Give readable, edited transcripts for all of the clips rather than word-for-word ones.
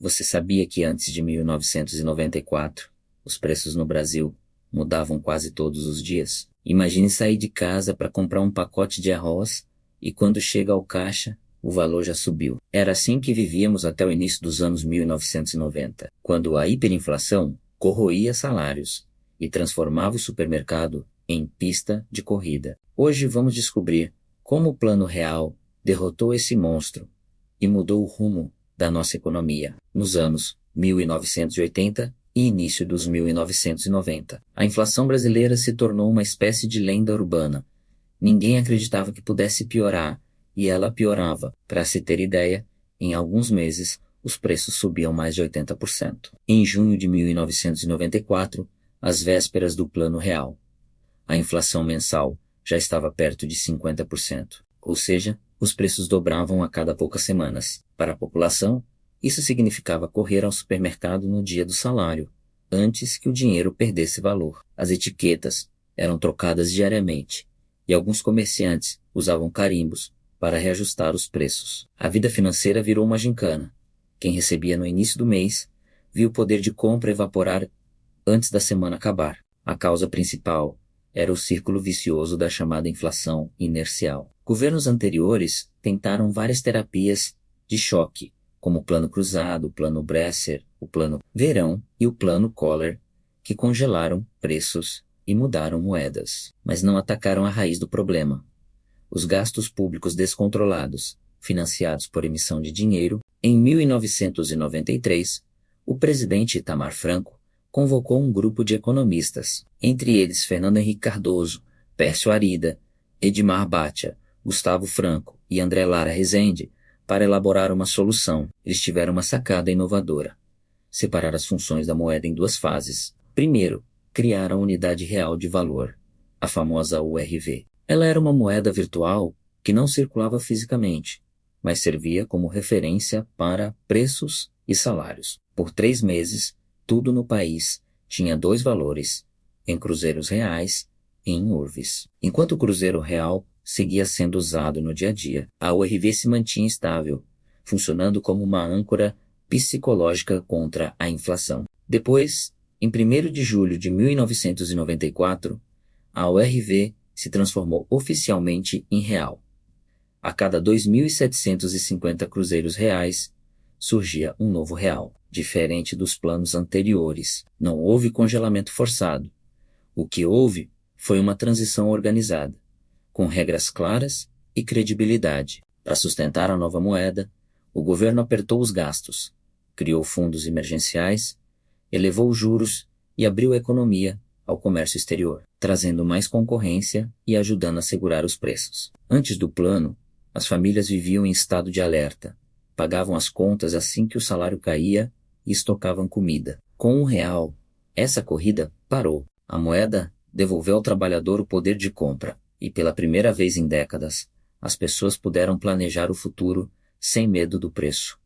Você sabia que antes de 1994, os preços no Brasil mudavam quase todos os dias? Imagine sair de casa para comprar um pacote de arroz e quando chega ao caixa, o valor já subiu. Era assim que vivíamos até o início dos anos 1990, quando a hiperinflação corroía salários e transformava o supermercado em pista de corrida. Hoje vamos descobrir como o Plano Real derrotou esse monstro e mudou o rumo da nossa economia nos anos 1980 e início dos 1990. A inflação brasileira se tornou uma espécie de lenda urbana. Ninguém acreditava que pudesse piorar, e ela piorava. Para se ter ideia, em alguns meses, os preços subiam mais de 80%. Em junho de 1994, às vésperas do Plano Real, a inflação mensal já estava perto de 50%, ou seja, os preços dobravam a cada poucas semanas. Para a população, isso significava correr ao supermercado no dia do salário, antes que o dinheiro perdesse valor. As etiquetas eram trocadas diariamente, e alguns comerciantes usavam carimbos para reajustar os preços. A vida financeira virou uma gincana. Quem recebia no início do mês viu o poder de compra evaporar antes da semana acabar. A causa principal era o círculo vicioso da chamada inflação inercial. Governos anteriores tentaram várias terapias de choque, como o Plano Cruzado, o Plano Bresser, o Plano Verão e o Plano Collor, que congelaram preços e mudaram moedas, mas não atacaram a raiz do problema. Os gastos públicos descontrolados, financiados por emissão de dinheiro. Em 1993, o presidente Itamar Franco convocou um grupo de economistas, entre eles Fernando Henrique Cardoso, Pércio Arida, Edmar Batia, Gustavo Franco e André Lara Rezende, para elaborar uma solução. Eles tiveram uma sacada inovadora: separar as funções da moeda em duas fases. Primeiro, criar a unidade real de valor, a famosa URV. Ela era uma moeda virtual que não circulava fisicamente, mas servia como referência para preços e salários. Por 3 meses, tudo no país tinha 2 valores, em cruzeiros reais e em URVs. Enquanto o cruzeiro real seguia sendo usado no dia a dia, a URV se mantinha estável, funcionando como uma âncora psicológica contra a inflação. Depois, em 1º de julho de 1994, a URV se transformou oficialmente em real. A cada 2.750 cruzeiros reais, surgia um novo real. Diferente dos planos anteriores, não houve congelamento forçado. O que houve foi uma transição organizada, com regras claras e credibilidade. Para sustentar a nova moeda, o governo apertou os gastos, criou fundos emergenciais, elevou os juros e abriu a economia ao comércio exterior, trazendo mais concorrência e ajudando a segurar os preços. Antes do plano, as famílias viviam em estado de alerta, pagavam as contas assim que o salário caía e estocavam comida. Com o real, essa corrida parou. A moeda devolveu ao trabalhador o poder de compra, e pela primeira vez em décadas, as pessoas puderam planejar o futuro sem medo do preço,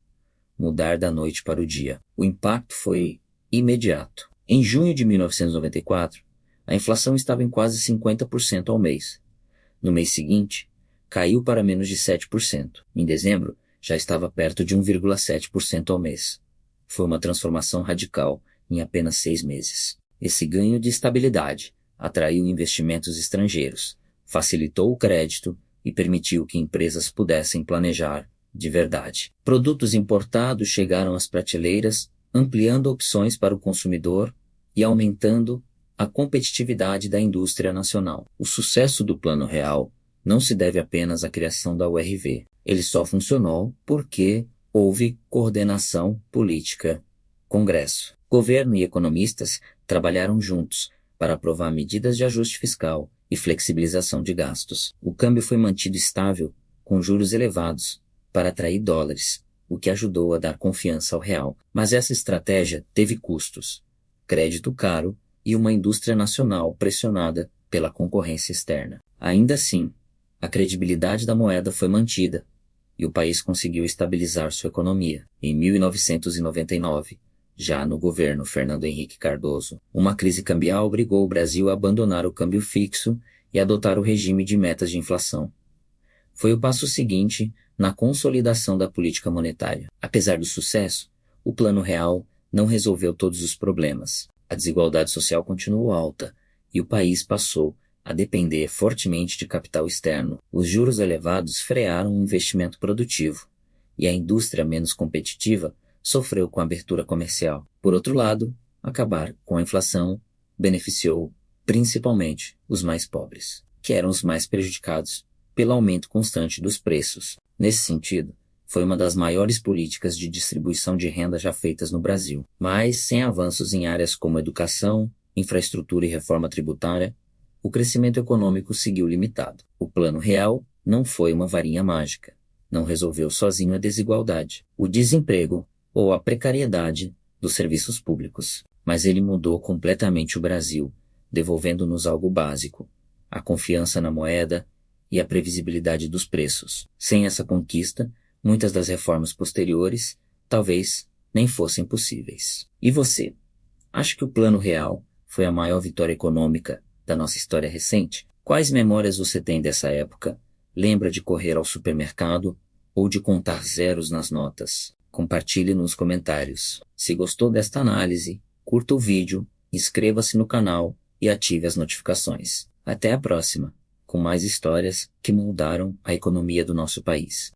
mudar da noite para o dia. O impacto foi imediato. Em junho de 1994, a inflação estava em quase 50% ao mês. No mês seguinte, caiu para menos de 7%. Em dezembro, já estava perto de 1,7% ao mês. Foi uma transformação radical em apenas 6 meses. Esse ganho de estabilidade atraiu investimentos estrangeiros, facilitou o crédito e permitiu que empresas pudessem planejar de verdade. Produtos importados chegaram às prateleiras, ampliando opções para o consumidor e aumentando a competitividade da indústria nacional. O sucesso do Plano Real não se deve apenas à criação da URV. Ele só funcionou porque houve coordenação política. Congresso, governo e economistas trabalharam juntos para aprovar medidas de ajuste fiscal e flexibilização de gastos. O câmbio foi mantido estável, com juros elevados, para atrair dólares, o que ajudou a dar confiança ao real. Mas essa estratégia teve custos: crédito caro e uma indústria nacional pressionada pela concorrência externa. Ainda assim, a credibilidade da moeda foi mantida e o país conseguiu estabilizar sua economia. Em 1999, já no governo Fernando Henrique Cardoso, uma crise cambial obrigou o Brasil a abandonar o câmbio fixo e adotar o regime de metas de inflação. Foi o passo seguinte na consolidação da política monetária. Apesar do sucesso, O Plano Real não resolveu todos os problemas. A desigualdade social continuou alta e o país passou a depender fortemente de capital externo. Os juros elevados frearam o investimento produtivo e a indústria menos competitiva sofreu com a abertura comercial. Por outro lado, acabar com a inflação beneficiou principalmente os mais pobres, que eram os mais prejudicados pelo aumento constante dos preços. Nesse sentido, foi uma das maiores políticas de distribuição de renda já feitas no Brasil. Mas, sem avanços em áreas como educação, infraestrutura e reforma tributária, o crescimento econômico seguiu limitado. O Plano Real não foi uma varinha mágica. Não resolveu sozinho a desigualdade, o desemprego ou a precariedade dos serviços públicos. Mas ele mudou completamente o Brasil, devolvendo-nos algo básico: a confiança na moeda e a previsibilidade dos preços. Sem essa conquista, muitas das reformas posteriores talvez nem fossem possíveis. E você? Acha que o Plano Real foi a maior vitória econômica da nossa história recente? Quais memórias você tem dessa época? Lembra de correr ao supermercado ou de contar zeros nas notas? Compartilhe nos comentários. Se gostou desta análise, curta o vídeo, inscreva-se no canal e ative as notificações. Até a próxima, com mais histórias que moldaram a economia do nosso país.